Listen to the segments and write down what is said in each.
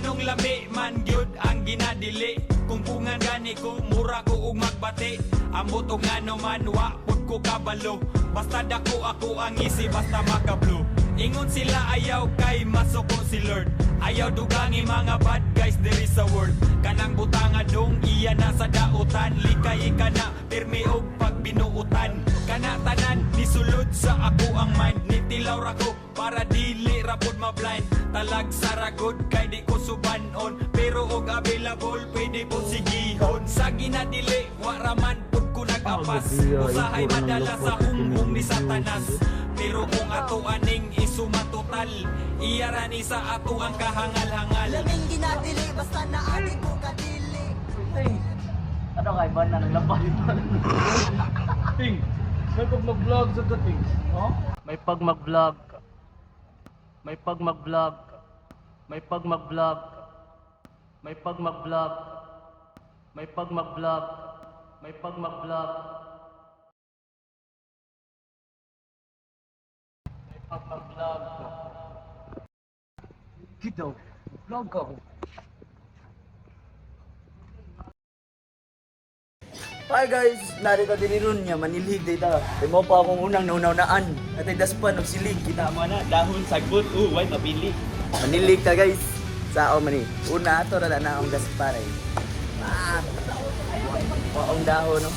Nganong lami man gyud ang ginadili. Kung pungan gani ko, mura ko ug magbati. Ambot og ngano man wa pud ko kabalo. Basta dako ako ang isi basta makablo. Ingon sila ayaw kay masuko si Lord. Ayaw dugangi mga bad guys diri sa world. Kanang butanga dong iya na sa dautan. Likay ka na pirmi og pagbinuutan. Kana tanan nisulod sa ako ang mind. Nitilaw ra ko para dili ra pud ma-blind. Talag sa ragod kay di ko subanon. Pero og available pwede po sigihon. Sa ginadili wa ra man pud ko nagapas. Usahay madala sa hunghong ni Satanas. Pero kung ato aning isumatotal, iyarani sa ato ang kahangal-hangal. Laming ginadili, basta na ating ko kadili. Ano kay ba na naglabay? Ting, may pag mag-vlog sa dating. Oh? May pag mag-vlog. May pag mag-vlog. May pag mag-vlog. May pag mag-vlog. May pag mag-vlog. May pag mag-vlog. May pag mag-vlog. Kita, vlog ako. Hi guys, narito din ron niya, manilhig dito. Kaya mo pa akong unang naunaunaan. At ay daspan, nagsilig. Kita mo na, dahon, sagbot, why mabili. Manilig ta guys. Sao man ni. Una, ito na akong gaspar eh. Waong dahon, no?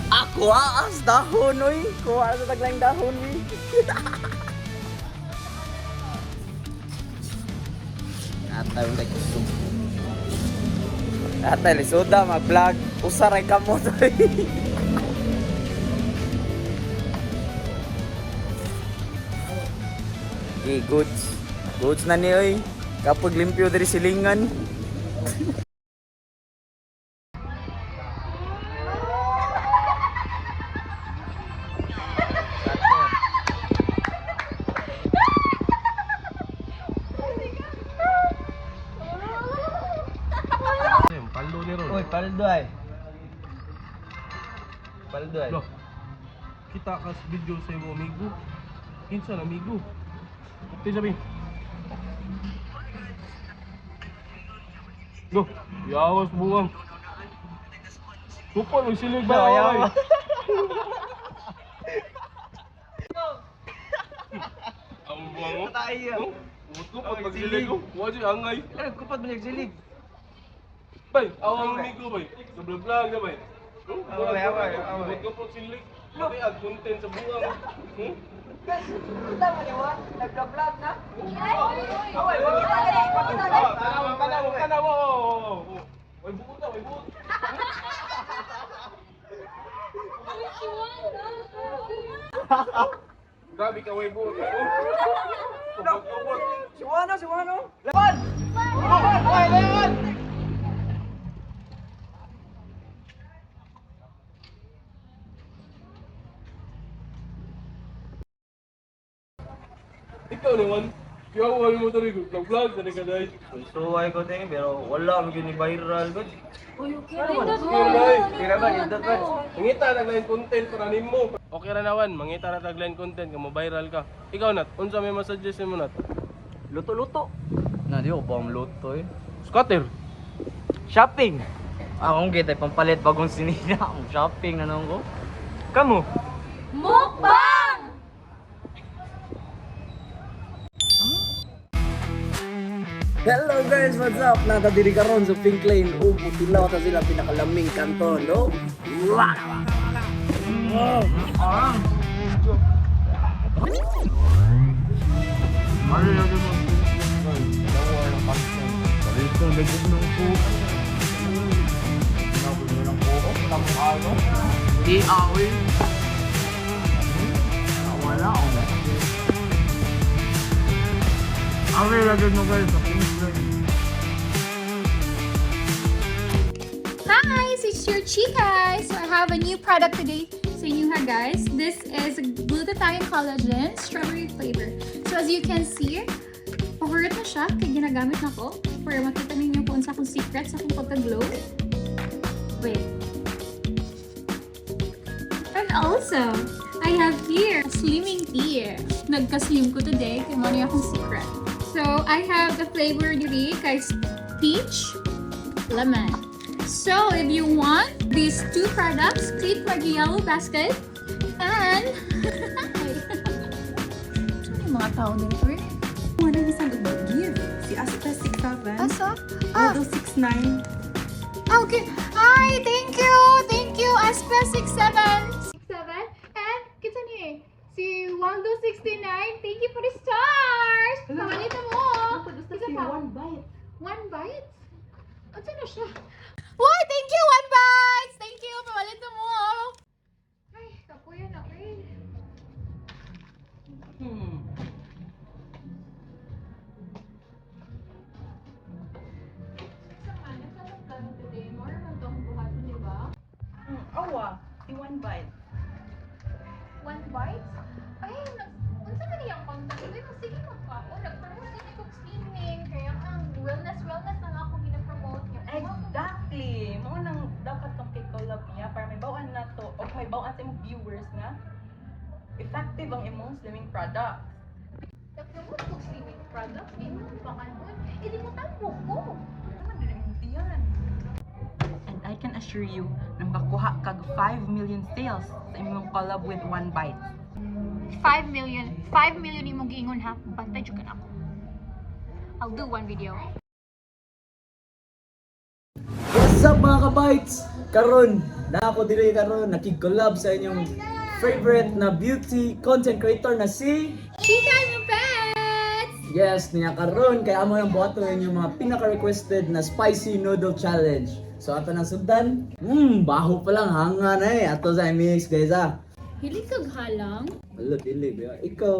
Ako as dahon, oy. Kuha sa taglang dahon, oy. Ata yung nagkusog. Ata, lisoda, mag-vlog. Usaray ka mo, oy. Okay, goods. Goods na ni, oy. Kapag limpyo dari silingan. Paldo ni Ron. Uy, paldo ay. Paldo ay. Loh, kita kas video sa iyo amigo. Kinsa na amigo? Ito sabi. Go, yawas buwang. Kupon mo silig ba? Yawas. Ang buwang mo. Tayo. Ko pag magsilig ko. Wadi angay. Ano, kupad mo nagsilig? Bay, awang amigo bay. Sa vlog na bay. Away. Wadi ko pag silig. Mari ag content sa buwang. Guys, kita mo niya, nagka-vlog na. Away, Tanaw. Way buot na, way buot. Grabe ka, way buot. Siwano. Laban! Laban! Ikaw naman. Kaya ako kami mo ito rin. Nag-vlog sa nagkaday. Suway ko din, pero wala mo gini viral ko. Kira ba, ganda ka. Mangita naglain content para nimo. Okay ra naman, mangita na taglain content kamo viral ka. Ikaw nat, unsa may masuggest mo nat? Luto-luto. Na di ko ba ang luto eh. Scatter. Shopping. Akong kita pampalit bagong sinina. Ang shopping na nung ko. Kamu? Mukbang! Hello guys, what's up? Nakadiri ka ron sa Pink Lane. Putilaw ta sila pinakalaming kanton, no? Ano yung mo? Dawa ng pansin. Dito, lagyan ng kuko. Nabuli ng kuko. Walang ano? Di awin. Wala ako. Awin lagyan mo guys sa Pink Lane. Hi, it's your Chika. So I have a new product today sa inyo ha guys. This is glutathione collagen strawberry flavor. So as you can see, pahurit na siya kaya ginagamit na ko para makita ninyo kung sa akong secret sa akong pagka-glow. Wait. And also, I have here a slimming tea. Nagka-slim ko today kaya mo na akong secret. So So I have the flavor diri kay peach, lemon. So if you want these two products, click my yellow basket and yung mga tao dito eh. Wala na isang gift. Si Asta 67. Asa? Ah, Although 69. okay. Hi, thank you. Thank you, Aspa 67. 67. And kita ni si Waldo 69. Thank you for the stars. Pamalita mo. Basta Isa si pa. One Bite. One bite? Ano na siya? Why? Thank you, One Bites! Thank you, pamalita mo. Ay, kapuya na eh. Awa, si One Bite. One bite? Ay, unsa man iyang content? Ay, sige magkaon. Nag-promote din ko swimming. Kaya ang wellness na nga ako gina-promote niya. Exactly. Mao nang dapat kang kay-collab niya para may bawaan na to o may bawaan sa imong viewers na effective ang imong slimming product. Nag-promote ko swimming products. May mga panganon. Eh, di mo tampo ko. Naman din ang yan. And I can assure you na makakuha kag 5 million sales sa imong collab with One Bite. 5 million. 5 million imong giingon ha. Bantay jud ka na ako. I'll do one video. What's up mga kabites? Karon, na ako diri karon nakig-collab sa inyong favorite na beauty content creator na si Chika yung pets! Yes, niya karon kaya amo nang buhaton yung mga pinaka-requested na spicy noodle challenge. So ato nang sundan. Baho pa lang hanga na eh. Ato sa mix guys ah. Hili kag halang. Wala dili ba? Ikaw.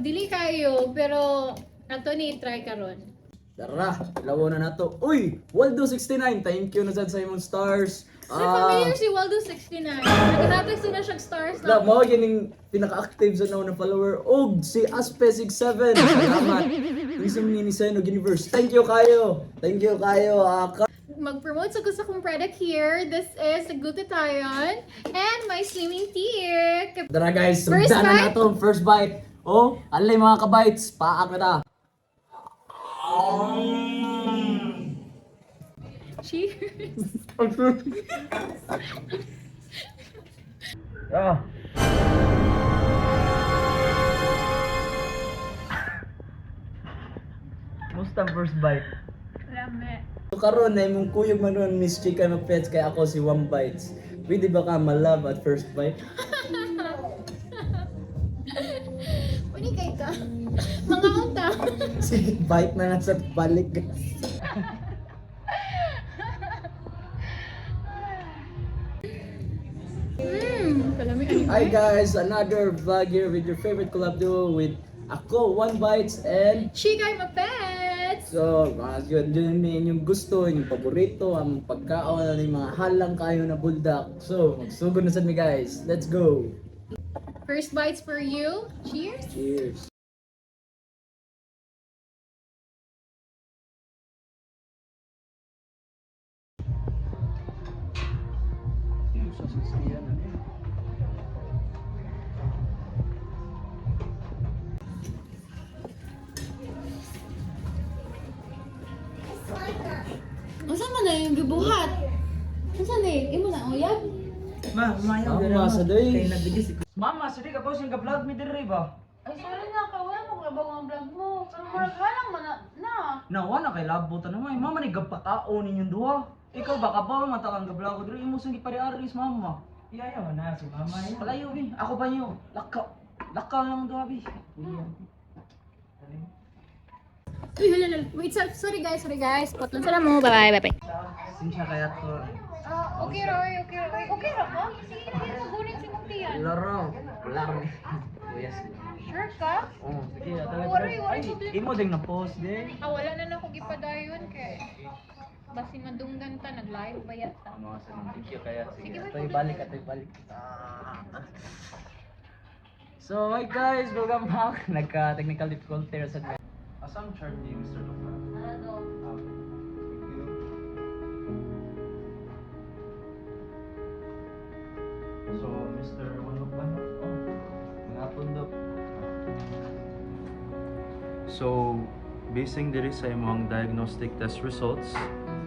Dili kayo, pero ato ni try karon. Tara, lawo na nato. Uy, Waldo69, thank you na sad sa imong stars. Familiar si Waldo 69. Naghatag sila siyang stars Na na. mo gining pinaka-active sa nauna follower og si Aspe67. Salamat. Isang ni Senog Universe. Thank you kayo. Thank you kayo. Mag-promote sa gusto kong product here. This is the glutathione and my slimming tea. Tara guys, First sundan na bite? nato first bite. Oh, alay mga kabites, paak na ta. Cheers! Ah. Musta ang first bite? Lame. So karon na imong kuyog man ron Miss Chika Pets kay ako si One Bites. Pwede ba ka ma-love at first bite? Pwede kay ka. Mga unta. Sige, bite na nga sa balik. Kalami ano. Hi guys, another vlog here with your favorite collab duo with ako, One Bites and Chika yung pets! so, mga yun yung gusto, yung paborito, ang pagkaon, yung mga halang kayo na buldak. So, magsugod na sa mi guys. Let's go! First bites for you. Cheers! Cheers! Saan man na yung gibuhat? Saan eh? Imo na uyab? Ang masa doy. Mama, sudi ka po siyang ka-vlog mi diri ba? Ay, sorry na. Wala mo kaya bang ang vlog mo. Pero marag halang man na. Nawa na kay labo ta naman. Mama ni gapatao ninyong duha. Ikaw baka ba mata kang gablog diri imo sing gipariaris mama. Iyayaw na si mama yan. Palayo bi. Ako ba niyo? Lakaw lang duha bi. Uy, hala. Wait, sorry guys. Potlan sila mo. Bye. Sinsya kaya to. Okay, Roy. Okay, Roy ka? Sige na, magunin si Mungtian. Laro. Laro. Yes. Sure ka? Oh, sige. Wari, Imo ding na post din. wala na ako gipadayon kay basi madunggan ta nag-live ba yata. Mga sa thank you kaya. Sige, Sige, atoy balik. So, hi guys, welcome back. Nagka-technical difficulty sa Asang chart ni Mr. Lupa? Ano? So, Mr. Wanok ba? Oh, mga pundok. So, basing diri sa imong diagnostic test results,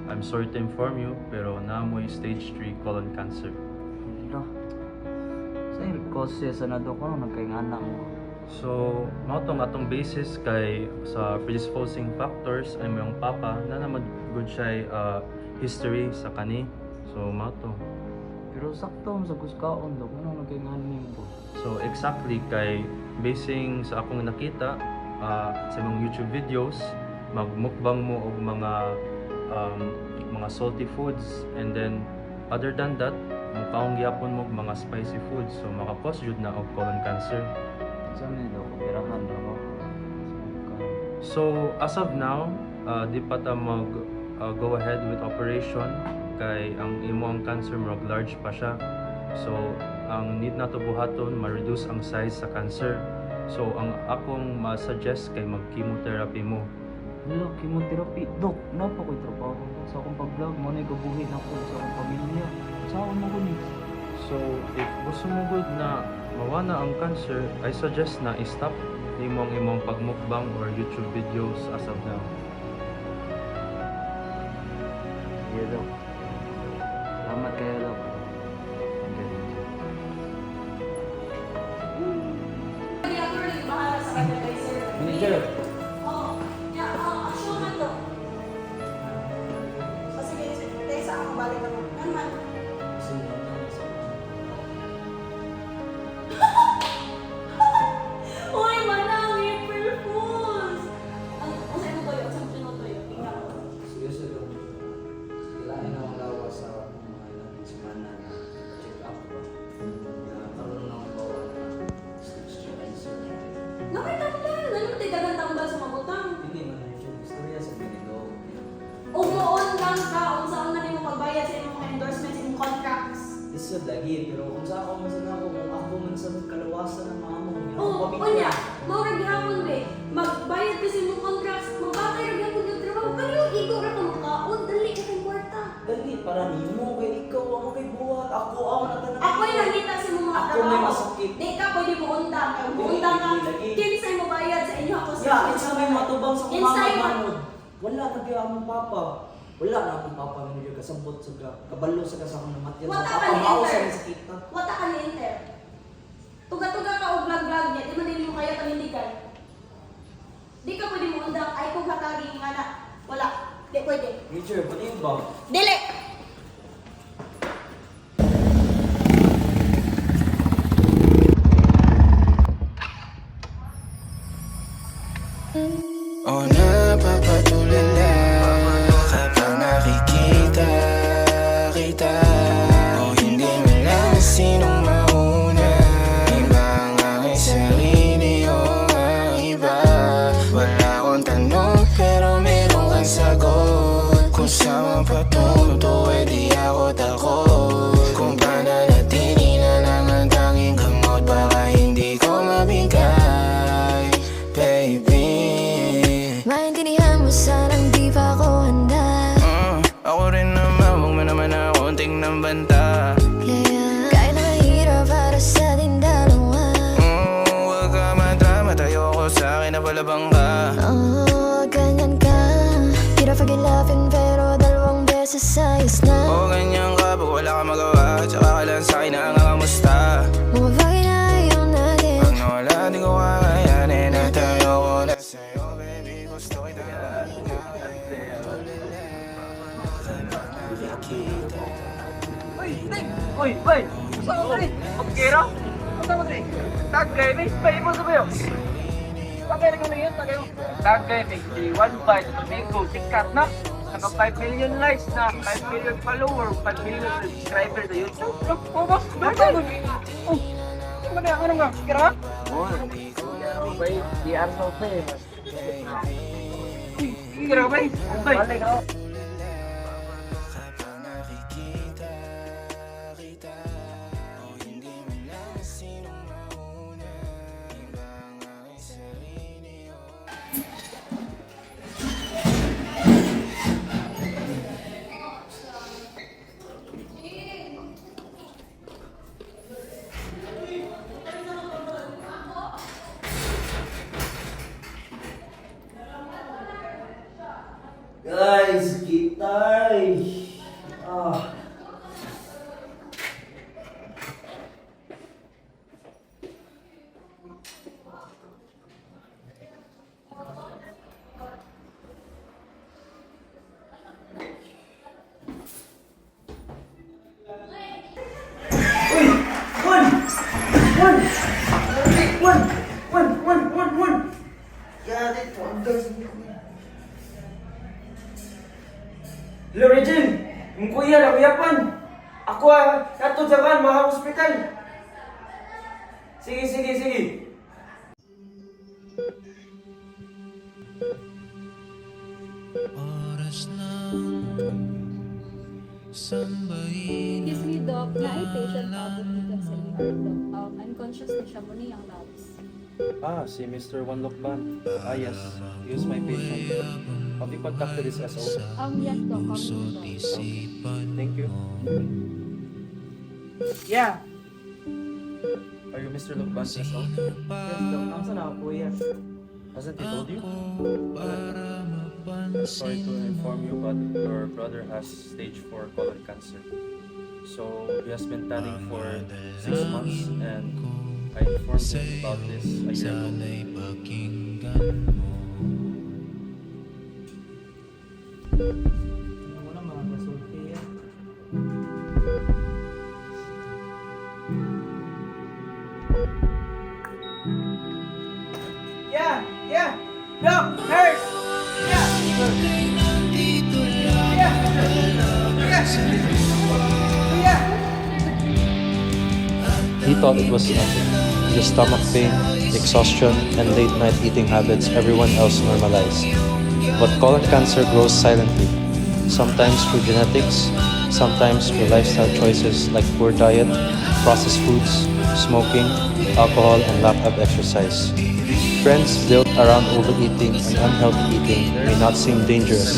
I'm sorry to inform you, pero naamoy stage 3 colon cancer. Hala. Sa yung causes na do ko nung nagkainganak mo. So, mao tong atong basis kay sa predisposing factors ay mo yung papa na naman good siya history sa kani. So, mao to. Pero sakto sa kuskaon do kung nung nagkainganin ko. So, exactly kay basing sa akong nakita sa mga YouTube videos, magmukbang mo og mga salty foods, and then other than that, mukhaong gyapon mo og mga spicy foods, so maka-cause jud na og colon cancer. Saan na daw, kapirahan daw ako. So as of now, di pa ta mag go ahead with operation kay ang imong cancer murag large pa siya. So ang need nato buhaton ma-reduce ang size sa cancer. So ang akong ma-suggest kay mag-chemotherapy mo. Hala, chemotherapy. Dok, napa ko'y trabaho ko. Sa akong pag-vlog, mo na'y gabuhin ako sa akong pamilya. Saan mo ko ni? So if gusto mo good na mawala ang cancer, I suggest na i-stop imong pagmukbang or YouTube videos as of now. Sige, Dok. Salamat kayo, Dok. Manager! Uy, manang, April Fools! Ang sa'yo mo toyo? Saan mo toyo? Tingnan ko. Seryoso, Dok. Kailangan akong lawa sa mga ilang semana na check up ba. Karoon na akong bawa na stage 2 cancer. Nakita mo lang! Ano mo tayo dagang tambal sa mabutang? Hindi man yung istorya sa Benito. Umuon lang ka kung saan na mo pagbayad sa imong endorsement sa imong contracts. Isod lagi, pero kung sa ako masan ako, kung ako man sa kalawasan ng mga mo, Oo, unya, mawag gihapon be. Magbayad ka sa imong contracts, magbatay ra gyapon yung trabaho. Kayo ikaw ra ka makaon, dali ka kay kwarta. Dali, para nimo, kay ikaw, ako kay buhat, ako na tanang. Ako'y nakita sa imong mga Ako trabaho. may masakit. Di ka pwede mo undang. Kaya mo undang ka, Lagi. kinsay mo bayad sa inyo ako Ya, kinsa may matubang sa Inside kumama mo. manod. Wala na kaya among papa. Wala na akong papa nga kasambot sa kabalo sa kasama ng matyan. Wata Sa ka papa ni mao Inter. sa sakita. Wata ka ni Inter. Tuga-tuga ka o vlog-vlog niya, di man din mo kaya panindigan. Di ka pwede mo undang, ay kung hataging nga na. Wala. Di pwede. Richard, pati yun ba? Dili! O napapatulala kapag nakikita kita. O hindi mo lang sinong mauna. Iba ang aking sarili o ang iba. Wala akong tanong pero meron kang sagot. Kung saan patunto eh di ako takot. Kung pananatili na lang ang tanging gamot, baka hindi ko mabigay, baby. Maintindihan mo sanang di pa ako handa. Ako rin naman, huwag mo naman ako tingnan banta. Yeah, kahit nakahirap para sa ating dalawa. Huwag ka madrama, tayo ako sa akin na palabang ka. Oh, ganyan ka. Hirap pag-ilapin pero dalawang beses ayos na. O ganyan ka, pag wala ka magawa, tsaka ka lang sa akin na nga kamusta. Mga bagay na ayaw natin. Pag nawala, di ko kakayanin at tayo ko na sa'yo, baby. Gusto kita Uy! Saan mo rin? Magkira? Saan mo rin? Tagay, may spay mo sa bayo. Tagay na kami yun, tagay mo. Tagay, may 1 bite, Domingo, sikat na. Naka 5 million likes na, 5 million follower, 5 million subscribers sa YouTube. Boss, saan mo? Oh, saan mo na? Ano nga? Kira? Oo, bay, di arso pa eh. Kira ka bay? Bay. Balik ako. kapag nakikita kita. O hindi mo lang sinong mauna. Iba ang aking sarili o Hello, Regine! Ang kuya, nakuyapan! Ako katod sa kan, mga hospital! Sige, sige, sige! Oras ng sambahin Excuse me, Doc. Na-patient po dito sa ER, Doc. Unconscious na siya mo niyang labs. Ah, si Mr. Wanlokban. Ah, yes. He was my patient. Have you contacted his SO? Yes, Doc. Doc. Thank you. Yeah! Are you Mr. Lokban's SO? Yes, Doc. Nasa na ako, kuya? Hasn't he told you? Sorry to inform you, but your brother has stage 4 colon cancer. So he has been tanning for 6 months, and I informed him about this a year ago. Ano na mga kasulti yan? Yeah! Yeah! Doc! Nurse! Yeah! Yeah! He thought it was nothing. The stomach pain, exhaustion, and late night eating habits everyone else normalized. But colon cancer grows silently, sometimes through genetics, sometimes through lifestyle choices like poor diet, processed foods, smoking, alcohol, and lack of exercise. Trends built around overeating and unhealthy eating may not seem dangerous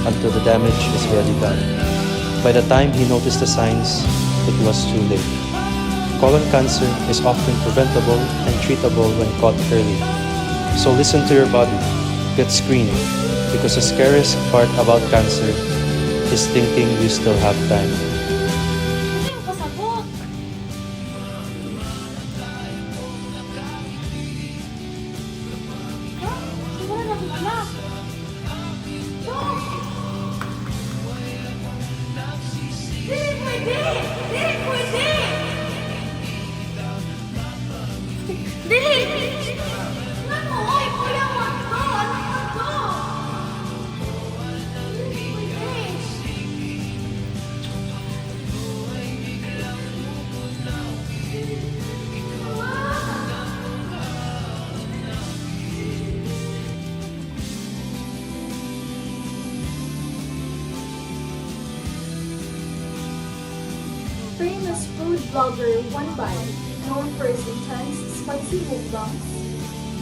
until the damage is already done. By the time he noticed the signs, it was too late. Colon cancer is often preventable and treatable when caught early. So listen to your body, get screened, because the scariest part about cancer is thinking you still have time. Hindi mo pasabot. Ha? Wala na akong anak. Doc! Dili pwede! Dili pwede! Dili! Ano? Oy, kuya mo to! Ano mo to? Dili pwede! Famous food blogger One Bite, known for his intense spicy mukbangs,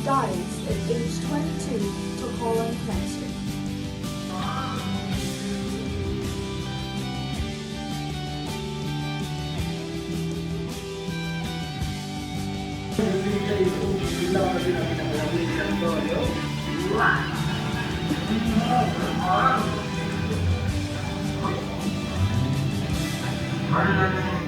dies at age 22 to colon cancer. Ano